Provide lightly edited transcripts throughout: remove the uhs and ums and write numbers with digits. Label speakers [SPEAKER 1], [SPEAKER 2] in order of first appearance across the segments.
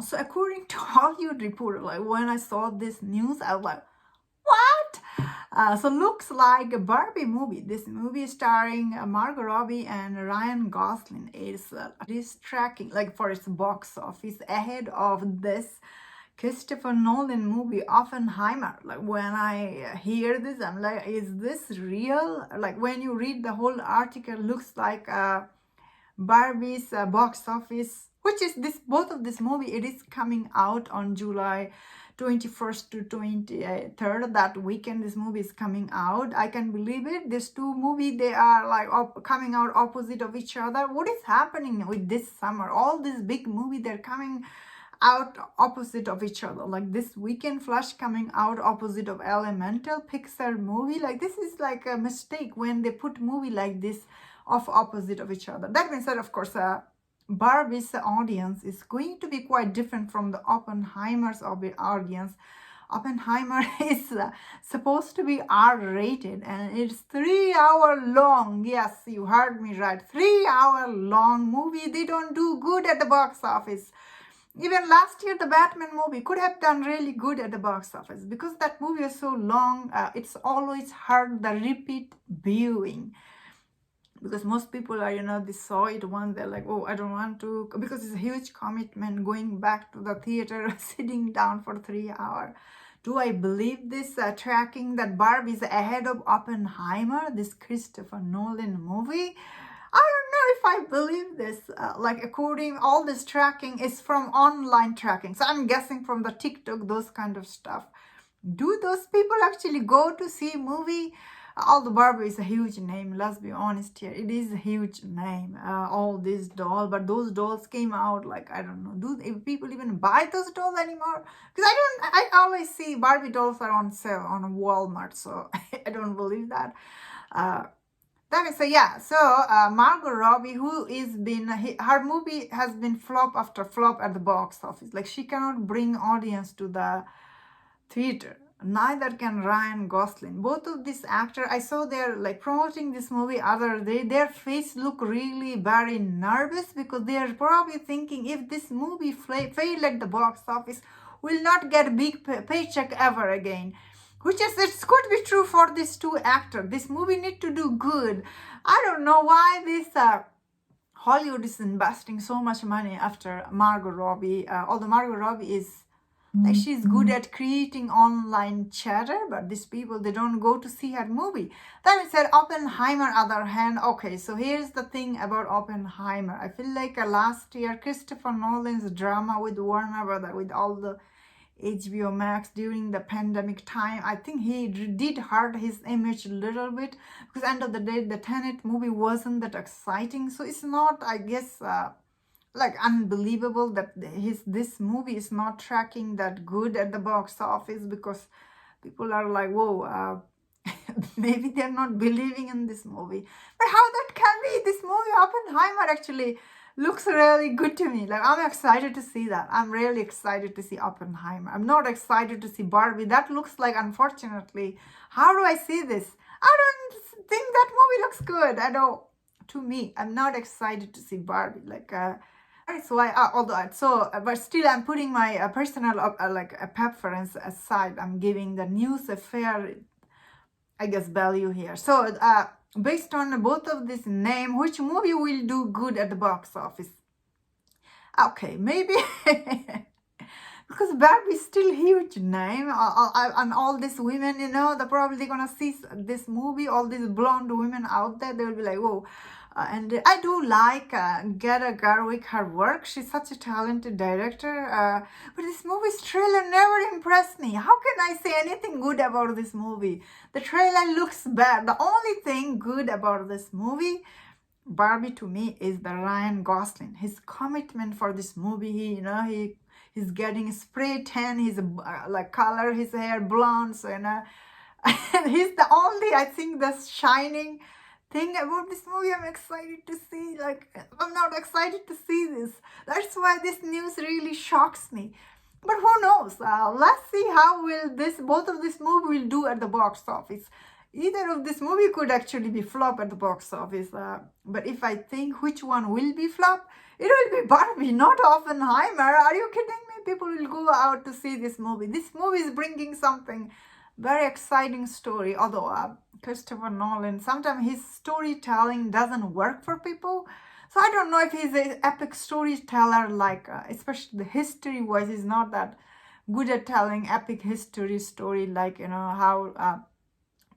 [SPEAKER 1] So according to Hollywood Reporter, like when I saw this news, I was like, what? So looks like a Barbie movie. This movie starring Margot Robbie and Ryan Gosling is tracking like for its box office ahead of this Christopher Nolan movie Oppenheimer. Like when I hear this, I'm like, is this real? Like when you read the whole article, looks like Barbie's box office, which is this both of this movie. It is coming out on July 21st to 23rd. That weekend, this movie is coming out. I can believe it. These two movies, they are like coming out opposite of each other. What is happening with this summer? All these big movies, they're coming out opposite of each other. Like this weekend, Flash coming out opposite of Elemental, Pixar movie. Like this is like a mistake when they put movie like this of opposite of each other. That being said, of course, Barbie's audience is going to be quite different from the Oppenheimer's audience. Oppenheimer is supposed to be R-rated and it's 3 hour long. Yes, you heard me right. 3 hour long movie. They don't do good at the box office. Even last year, the Batman movie could have done really good at the box office because that movie is so long. It's always hard the repeat viewing. Because most people are, they saw it once, they're like, oh, I don't want to, because it's a huge commitment going back to the theater, sitting down for 3 hours. Do I believe this tracking that Barbie is ahead of Oppenheimer, this Christopher Nolan movie? I don't know if I believe this. Like according, all this tracking is from online tracking. So I'm guessing from the TikTok, those kind of stuff. Do those people actually go to see movie? Although Barbie is a huge name, let's be honest here. It is a huge name, all these dolls. But those dolls came out like, I don't know, do people even buy those dolls anymore? Because I always see Barbie dolls are on sale on Walmart. So I don't believe that. That is, Margot Robbie, who is her movie has been flop after flop at the box office. Like she cannot bring audience to the theater. Neither can Ryan Gosling. Both of these actors, I saw they're like promoting this movie other day. Their face look really very nervous because they are probably thinking if this movie failed at the box office, we'll not get a big paycheck ever again. Which is, it could be true for these two actors. This movie need to do good. I don't know why this Hollywood is investing so much money after Margot Robbie. Although Margot Robbie is like she's good at creating online chatter, but these people, they don't go to see her movie. That being said, Oppenheimer, other hand, okay, so here's the thing about Oppenheimer. I feel like last year, Christopher Nolan's drama with Warner Brothers, with all the HBO Max during the pandemic time, I think he did hurt his image a little bit because end of the day, the Tenet movie wasn't that exciting. So it's not, I guess, like unbelievable that this movie is not tracking that good at the box office because people are like, whoa, maybe they're not believing in this movie. But how that can be? This movie Oppenheimer actually looks really good to me. Like I'm excited to see that. I'm really excited to see Oppenheimer. I'm not excited to see Barbie. That looks like, unfortunately, how do I see this? I don't think that movie looks good. I don't. To me, I'm not excited to see Barbie. Like so but still I'm putting my personal preference aside. I'm giving the news a fair, I guess, value here. So based on both of this name, which movie will do good at the box office? Okay, maybe because Barbie is still huge name, and all these women, they're probably gonna see this movie. All these blonde women out there, they will be like, whoa. And I do like Greta Gerwig, her work. She's such a talented director. But this movie's trailer never impressed me. How can I say anything good about this movie? The trailer looks bad. The only thing good about this movie, Barbie, to me, is the Ryan Gosling. His commitment for this movie. He's getting spray tan. He's color his hair blonde. So he's the only, I think, the shining thing about this movie I'm excited to see. Like, I'm not excited to see this. That's why this news really shocks me. But who knows? Let's see how both of this movie will do at the box office. Either of this movie could actually be flop at the box office. But if I think which one will be flop, It will be Barbie, not Oppenheimer. Are you kidding me? People will go out to see this movie. This movie is bringing something very exciting story. Although Christopher Nolan, sometimes his storytelling doesn't work for people. So I don't know if he's an epic storyteller, like especially the history wise, he's not that good at telling epic history story, like how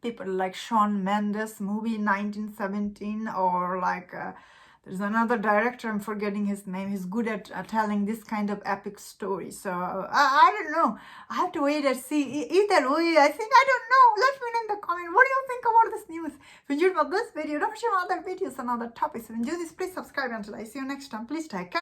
[SPEAKER 1] people like Shawn Mendes movie 1917, or like there's another director, I'm forgetting his name. He's good at telling this kind of epic story. So I don't know. I have to wait and see. Either way, I think, I don't know. Let me know in the comment. What do you think about this news? If you enjoyed this video, don't share other videos and other topics. If you enjoy this, please subscribe. Until I see you next time, please take care.